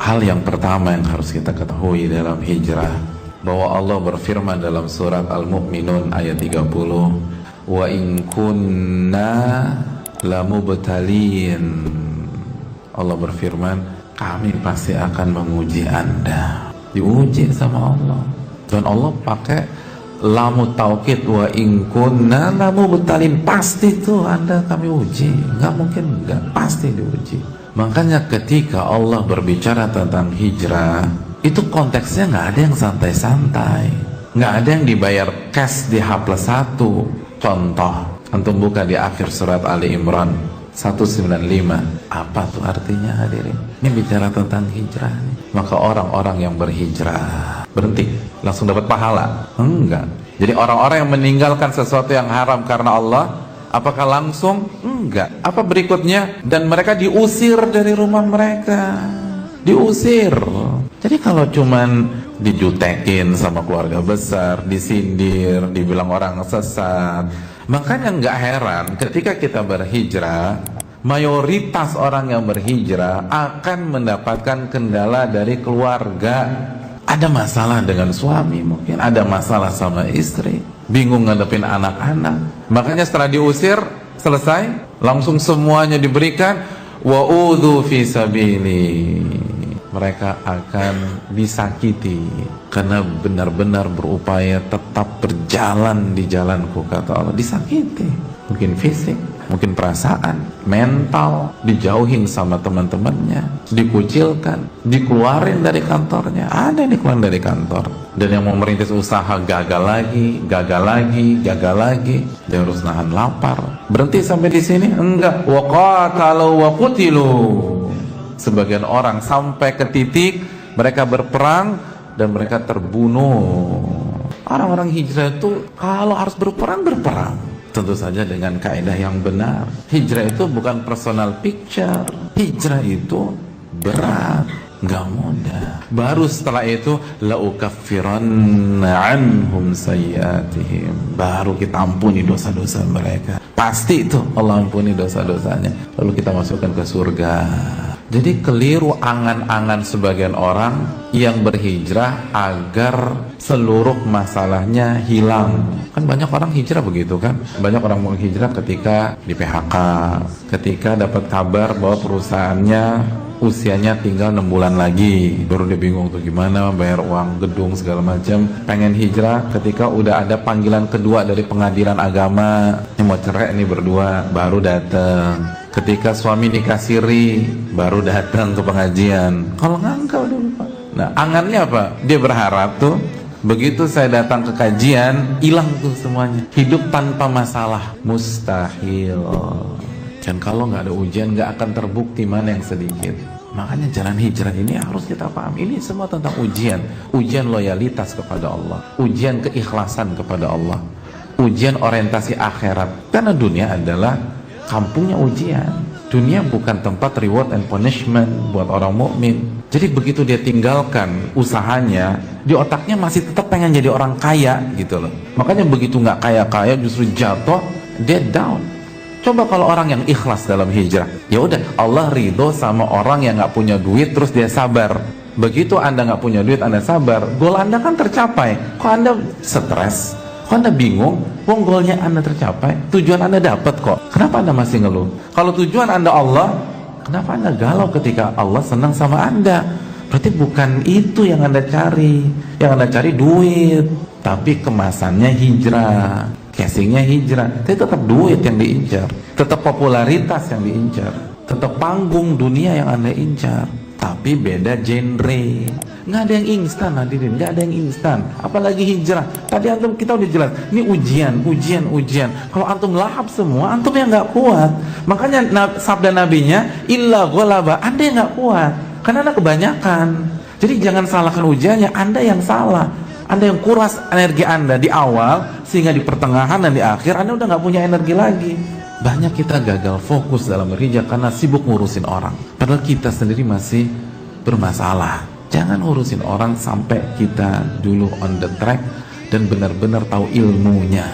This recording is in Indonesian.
hal yang pertama yang harus kita ketahui dalam hijrah, bahwa Allah berfirman dalam surat Al-Mu'minun ayat 30, wa in kunna lamubtalin. Allah berfirman, kami pasti akan menguji Anda. Diuji sama Allah. Dan Allah pakai lamu taukid, wa in kunna lamubtalin. Pasti tuh Anda kami uji. Nggak mungkin enggak, pasti diuji. Makanya ketika Allah berbicara tentang hijrah, itu konteksnya nggak ada yang santai-santai, nggak ada yang dibayar cash di H+1. Contoh, antum buka di akhir surat Ali Imran 195. Apa tuh artinya hadirin? Ini bicara tentang hijrah nih. Maka orang-orang yang berhijrah, berhenti, langsung dapat pahala? Enggak. Jadi orang-orang yang meninggalkan sesuatu yang haram karena Allah, apakah langsung? Enggak. Apa berikutnya? Dan mereka diusir dari rumah mereka. Diusir. Jadi kalau cuman dijutekin sama keluarga besar, disindir, dibilang orang sesat, makanya nggak heran ketika kita berhijrah, mayoritas orang yang berhijrah akan mendapatkan kendala dari keluarga. Ada masalah dengan suami, mungkin ada masalah sama istri, bingung ngadepin anak-anak. Makanya setelah diusir, selesai, langsung semuanya diberikan, wa udhu fi sabili. Mereka akan disakiti karena benar-benar berupaya tetap berjalan di jalanku, kata Allah. Disakiti, mungkin fisik, mungkin perasaan, mental, dijauhin sama teman-temannya, dikucilkan, dikeluarin dari kantornya. Ada yang dikeluarin dari kantor. Dan yang mau merintis usaha gagal lagi, gagal lagi, gagal lagi. Dia harus nahan lapar. Berhenti sampai di sini? Enggak. Wa qatalu wa qutilu. Sebagian orang sampai ke titik mereka berperang dan mereka terbunuh. Orang-orang hijrah itu kalau harus berperang, berperang. Tentu saja dengan kaidah yang benar. Hijrah itu bukan personal picture. Hijrah itu berat, nggak mudah. Baru setelah itu la ukaffiranna anhum sayyiatihim. Baru kita ampuni dosa-dosa mereka. Pasti itu Allah ampuni dosa-dosanya. Lalu kita masukkan ke surga. Jadi keliru angan-angan sebagian orang yang berhijrah agar seluruh masalahnya hilang. Kan banyak orang hijrah begitu kan. Banyak orang mau hijrah ketika di PHK, ketika dapat kabar bahwa perusahaannya usianya tinggal 6 bulan lagi, baru dia bingung tuh gimana bayar uang gedung segala macam. Pengen hijrah ketika udah ada panggilan kedua dari pengadilan agama, ini mau cerai nih berdua, baru datang. Ketika suami nikah siri, baru datang ke pengajian. Kalau enggak udah lupa. Nah, angannya apa? Dia berharap tuh begitu saya datang ke kajian, hilang tuh semuanya. Hidup tanpa masalah mustahil. Dan kalau nggak ada ujian, nggak akan terbukti mana yang sedikit. Makanya jalan hijrah ini harus kita paham. Ini semua tentang ujian. Ujian loyalitas kepada Allah, ujian keikhlasan kepada Allah, ujian orientasi akhirat. Karena dunia adalah kampungnya ujian. Dunia bukan tempat reward and punishment buat orang mukmin. Jadi begitu dia tinggalkan usahanya, di otaknya masih tetap pengen jadi orang kaya gitu loh. Makanya begitu nggak kaya-kaya justru jatuh, dia down. Coba kalau orang yang ikhlas dalam hijrah, ya udah Allah ridho sama orang yang nggak punya duit terus dia sabar. Begitu Anda nggak punya duit, Anda sabar, goal Anda kan tercapai. Kok Anda stres? Kok Anda bingung? Wong goalnya Anda tercapai, tujuan Anda dapat kok. Kenapa Anda masih ngeluh? Kalau tujuan Anda Allah, kenapa Anda galau ketika Allah senang sama Anda? Berarti bukan itu yang Anda cari. Yang Anda cari duit, tapi kemasannya hijrah, casingnya hijrah. Tapi tetap duit yang diincar, tetap popularitas yang diincar, tetap panggung dunia yang Anda incar. Tapi beda genre. Nggak ada yang instan hadirin, nggak ada yang instan. Apalagi hijrah. Tadi antum kita udah jelas, ini ujian. Kalau antum lahap semua, antum yang nggak kuat. Makanya sabda nabinya, illa ghalaba, Anda yang nggak kuat. Karena Anda kebanyakan. Jadi jangan salahkan ujiannya, Anda yang salah. Anda yang kuras energi Anda di awal, sehingga di pertengahan dan di akhir Anda udah nggak punya energi lagi. Banyak kita gagal fokus dalam berhijrah karena sibuk ngurusin orang. Padahal kita sendiri masih bermasalah. Jangan urusin orang sampai kita dulu on the track dan benar-benar tahu ilmunya.